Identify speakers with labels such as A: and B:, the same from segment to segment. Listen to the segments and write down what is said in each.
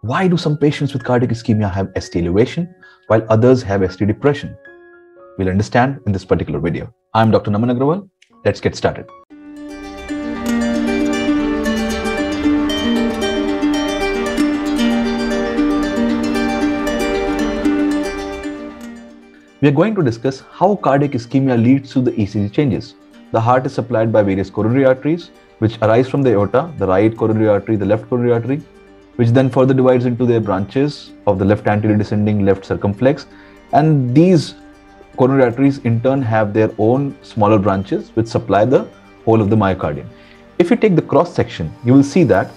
A: Why do some patients with cardiac ischemia have ST elevation while others have ST depression? We'll understand in this particular video. I'm Dr. Naman Agrawal. Let's get started. We are going to discuss how cardiac ischemia leads to the ECG changes. The heart is supplied by various coronary arteries, which arise from the aorta, the right coronary artery, the left coronary artery, which then further divides into their branches of the left anterior descending, left circumflex. And these coronary arteries in turn have their own smaller branches, which supply the whole of the myocardium. If you take the cross section, you will see that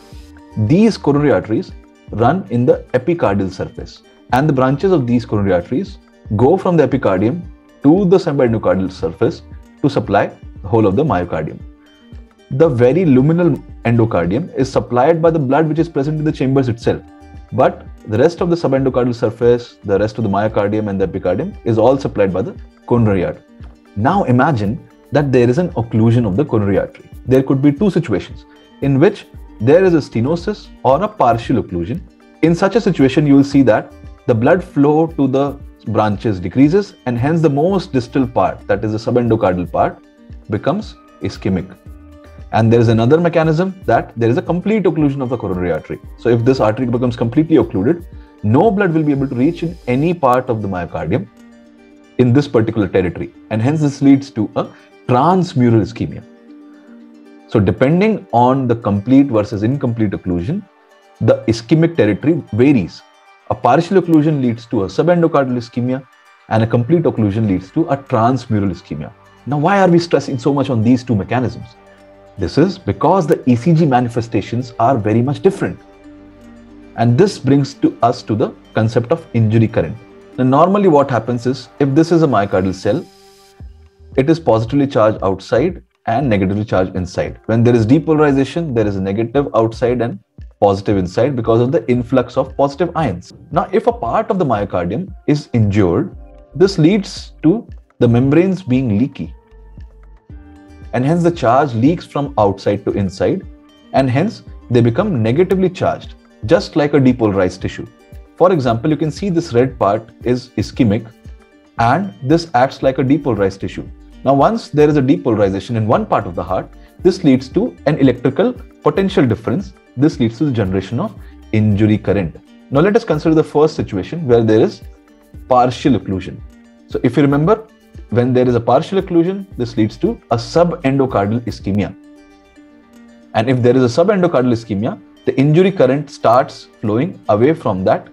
A: these coronary arteries run in the epicardial surface, and the branches of these coronary arteries go from the epicardium to the subendocardial surface to supply the whole of the myocardium. The very luminal endocardium is supplied by the blood which is present in the chambers itself, but the rest of the subendocardial surface, the rest of the myocardium and the epicardium is all supplied by the coronary artery. Now imagine that there is an occlusion of the coronary artery. There could be two situations in which there is a stenosis or a partial occlusion. In such a situation, you will see that the blood flow to the branches decreases, and hence the most distal part, that is the subendocardial part, becomes ischemic. And there is another mechanism that there is a complete occlusion of the coronary artery. So if this artery becomes completely occluded, no blood will be able to reach in any part of the myocardium in this particular territory, and hence this leads to a transmural ischemia. So depending on the complete versus incomplete occlusion, the ischemic territory varies. A partial occlusion leads to a subendocardial ischemia, and a complete occlusion leads to a transmural ischemia. Now, why are we stressing so much on these two mechanisms? This is because the ECG manifestations are very much different. And this brings us to the concept of injury current. Now, normally what happens is, if this is a myocardial cell, it is positively charged outside and negatively charged inside. When there is depolarization, there is a negative outside and positive inside because of the influx of positive ions. Now, if a part of the myocardium is injured, this leads to the membranes being leaky, and hence the charge leaks from outside to inside, and hence they become negatively charged, just like a depolarized tissue. For example, you can see this red part is ischemic, and this acts like a depolarized tissue. Now, once there is a depolarization in one part of the heart, this leads to an electrical potential difference. This leads to the generation of injury current. Now, let us consider the first situation where there is partial occlusion. So, if you remember, when there is a partial occlusion, this leads to a subendocardial ischemia. And if there is a subendocardial ischemia, the injury current starts flowing away from that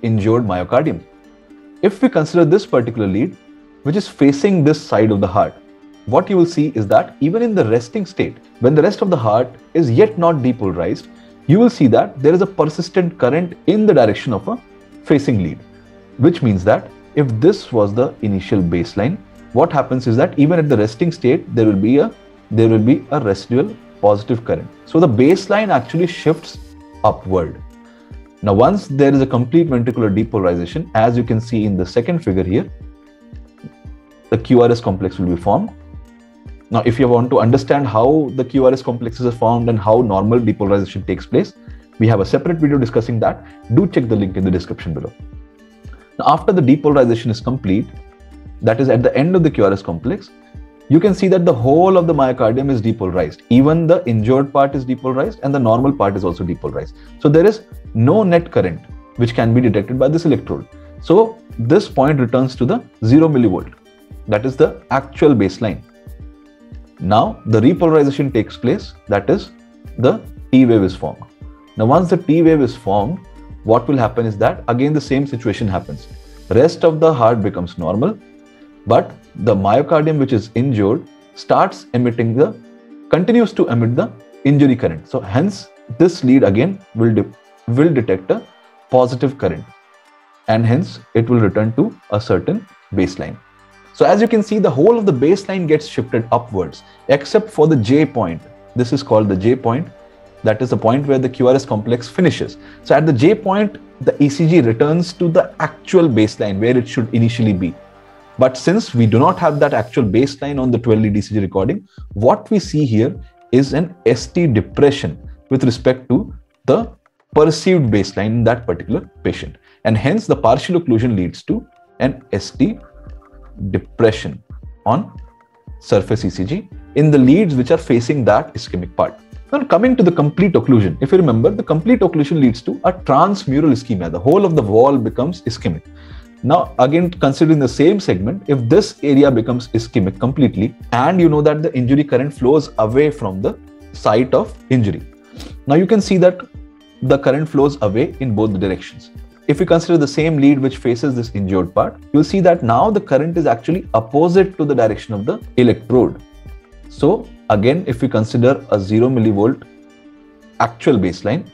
A: injured myocardium. If we consider this particular lead, which is facing this side of the heart, what you will see is that even in the resting state, when the rest of the heart is yet not depolarized, you will see that there is a persistent current in the direction of a facing lead, which means that if this was the initial baseline, what happens is that even at the resting state, there will be a residual positive current. So the baseline actually shifts upward. Now, once there is a complete ventricular depolarization, as you can see in the second figure here, the QRS complex will be formed. Now, if you want to understand how the QRS complexes are formed and how normal depolarization takes place, we have a separate video discussing that. Do check the link in the description below. Now, after the depolarization is complete, that is at the end of the QRS complex, you can see that the whole of the myocardium is depolarized. Even the injured part is depolarized and the normal part is also depolarized. So there is no net current which can be detected by this electrode. So this point returns to the 0 millivolt. That is the actual baseline. Now the repolarization takes place, that is the T wave is formed. Now once the T wave is formed, what will happen is that again the same situation happens. Rest of the heart becomes normal, but the myocardium which is injured continues to emit the injury current. So hence this lead again will detect a positive current, and hence it will return to a certain baseline. So as you can see, the whole of the baseline gets shifted upwards, except for the J point. This is called the J point. That is the point where the QRS complex finishes. So at the J point, the ECG returns to the actual baseline where it should initially be. But since we do not have that actual baseline on the 12-lead ECG recording, what we see here is an ST depression with respect to the perceived baseline in that particular patient. And hence the partial occlusion leads to an ST depression on surface ECG in the leads which are facing that ischemic part. Now coming to the complete occlusion, if you remember, the complete occlusion leads to a transmural ischemia. The whole of the wall becomes ischemic. Now again, considering the same segment, if this area becomes ischemic completely, and you know that the injury current flows away from the site of injury. Now you can see that the current flows away in both the directions. If you consider the same lead which faces this injured part, you'll see that now the current is actually opposite to the direction of the electrode. So again, if we consider a 0 millivolt actual baseline,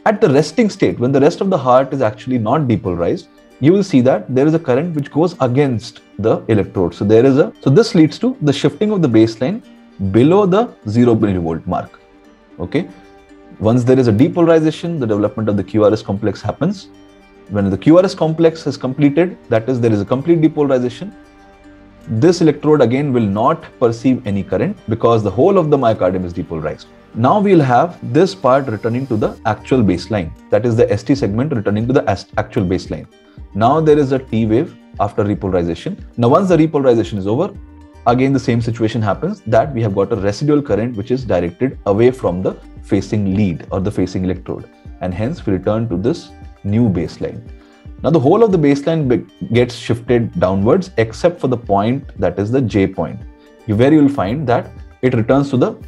A: at the resting state, when the rest of the heart is actually not depolarized, you will see that there is a current which goes against the electrode. So this leads to the shifting of the baseline below the 0 millivolt mark. Okay. Once there is a depolarization, the development of the QRS complex happens. When the QRS complex is completed, that is, there is a complete depolarization, this electrode again will not perceive any current because the whole of the myocardium is depolarized. Now we'll have this part returning to the actual baseline, that is the ST segment returning to the actual baseline. Now there is a T wave after repolarization. Now once the repolarization is over, again the same situation happens, that we have got a residual current which is directed away from the facing lead or the facing electrode, and hence we return to this new baseline. Now the whole of the baseline gets shifted downwards except for the point, that is the J point, where you will find that it returns to the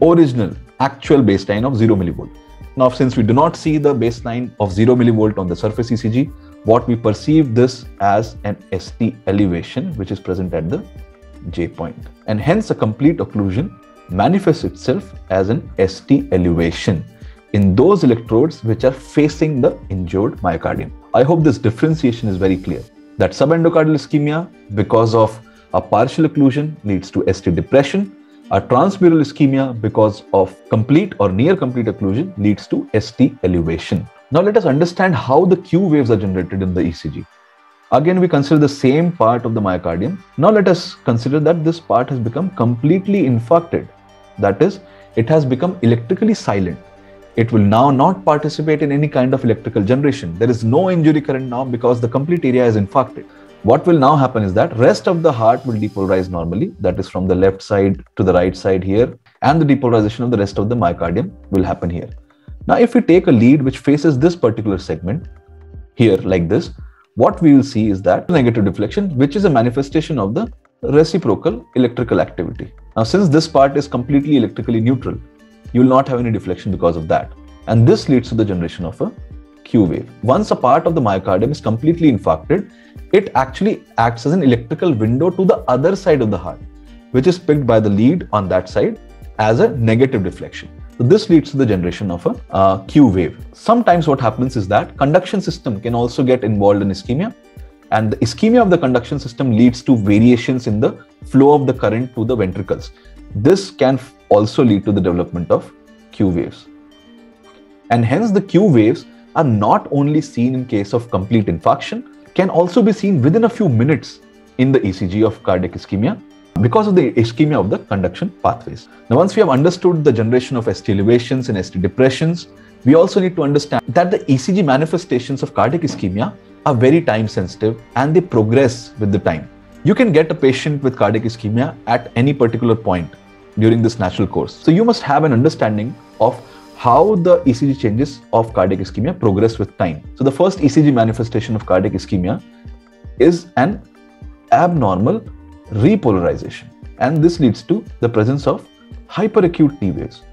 A: original actual baseline of 0 millivolt. Now since we do not see the baseline of 0 millivolt on the surface ECG, what we perceive this as an ST elevation which is present at the J point, and hence a complete occlusion manifests itself as an ST elevation in those electrodes which are facing the injured myocardium. I hope this differentiation is very clear, that subendocardial ischemia because of a partial occlusion leads to ST depression, a transmural ischemia because of complete or near complete occlusion leads to ST elevation. Now let us understand how the Q waves are generated in the ECG. Again, we consider the same part of the myocardium. Now let us consider that this part has become completely infarcted. That is, it has become electrically silent. It will now not participate in any kind of electrical generation. There is no injury current now because the complete area is infarcted. What will now happen is that rest of the heart will depolarize normally, that is from the left side to the right side here, and the depolarization of the rest of the myocardium will happen here. Now if we take a lead which faces this particular segment here like this, what we will see is that negative deflection, which is a manifestation of the reciprocal electrical activity. Now since this part is completely electrically neutral, you will not have any deflection because of that, and this leads to the generation of a Q wave. Once a part of the myocardium is completely infarcted, it actually acts as an electrical window to the other side of the heart, which is picked by the lead on that side as a negative deflection. So this leads to the generation of a Q wave. Sometimes what happens is that conduction system can also get involved in ischemia, and the ischemia of the conduction system leads to variations in the flow of the current to the ventricles. This can also lead to the development of Q waves. And hence the Q waves are not only seen in case of complete infarction, can also be seen within a few minutes in the ECG of cardiac ischemia because of the ischemia of the conduction pathways. Now once we have understood the generation of ST elevations and ST depressions, we also need to understand that the ECG manifestations of cardiac ischemia are very time sensitive and they progress with the time. You can get a patient with cardiac ischemia at any particular point during this natural course. So you must have an understanding of how the ECG changes of cardiac ischemia progress with time. So the first ECG manifestation of cardiac ischemia is an abnormal repolarization, and this leads to the presence of hyperacute T waves.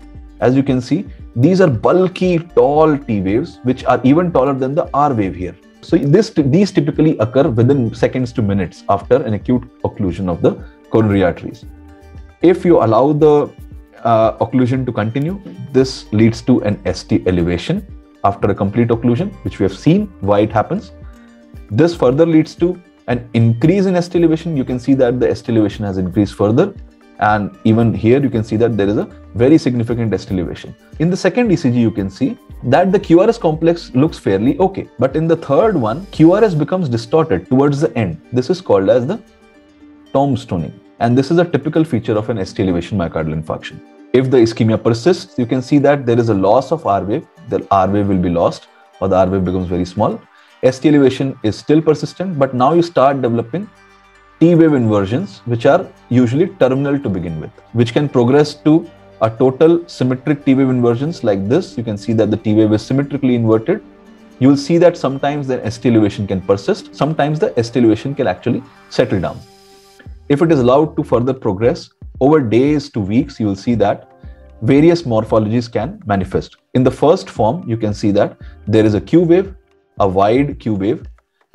A: As you can see, these are bulky, tall T waves which are even taller than the R wave here. So these typically occur within seconds to minutes after an acute occlusion of the coronary arteries. If you allow the occlusion to continue, this leads to an ST elevation after a complete occlusion, which we have seen why it happens. This further leads to an increase in ST elevation. You can see that the ST elevation has increased further, and even here you can see that there is a very significant ST elevation. In the second ECG, you can see that the QRS complex looks fairly okay, but in the third one, QRS becomes distorted towards the end. This is called as the tombstoning, and this is a typical feature of an ST elevation myocardial infarction. If the ischemia persists, you can see that there is a loss of R wave. The R wave will be lost, or the R wave becomes very small. ST elevation is still persistent, but now you start developing T wave inversions, which are usually terminal to begin with, which can progress to a total symmetric T wave inversions like this. You can see that the T wave is symmetrically inverted. You will see that sometimes the ST elevation can persist, sometimes the ST elevation can actually settle down. If it is allowed to further progress over days to weeks, you will see that various morphologies can manifest. In the first form, you can see that there is a Q wave, a wide Q wave,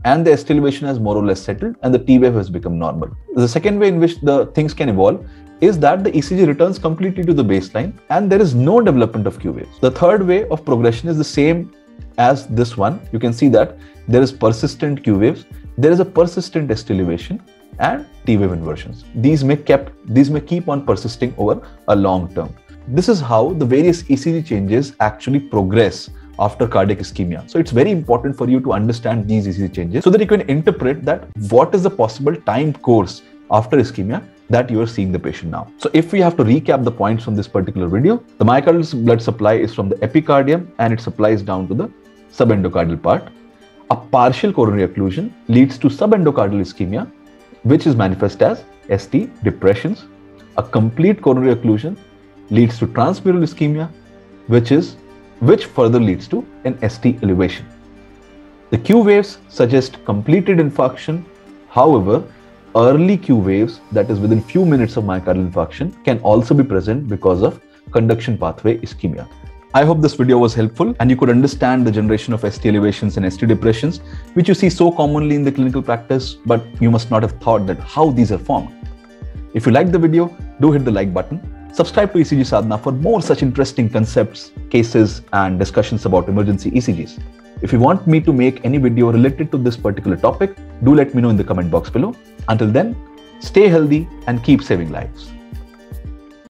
A: and the ST elevation has more or less settled and the T wave has become normal. The second way in which the things can evolve is that the ECG returns completely to the baseline and there is no development of Q waves. The third way of progression is the same as this one. You can see that there is persistent Q waves, there is a persistent ST elevation and T wave inversions. These may keep on persisting over a long term. This is how the various ECG changes actually progress after cardiac ischemia. So it's very important for you to understand these ECG changes so that you can interpret that what is the possible time course after ischemia that you are seeing the patient now. So if we have to recap the points from this particular video, the myocardial blood supply is from the epicardium and it supplies down to the subendocardial part. A partial coronary occlusion leads to subendocardial ischemia, which is manifest as ST depressions. A complete coronary occlusion leads to transmural ischemia, which further leads to an ST elevation. The Q waves suggest completed infarction. However, early Q waves, that is within few minutes of myocardial infarction, can also be present because of conduction pathway ischemia. I hope this video was helpful and you could understand the generation of ST elevations and ST depressions, which you see so commonly in the clinical practice, but you must not have thought that how these are formed. If you liked the video, do hit the like button. Subscribe to ECG Sadhana for more such interesting concepts, cases, and discussions about emergency ECGs. If you want me to make any video related to this particular topic, do let me know in the comment box below. Until then, stay healthy and keep saving lives.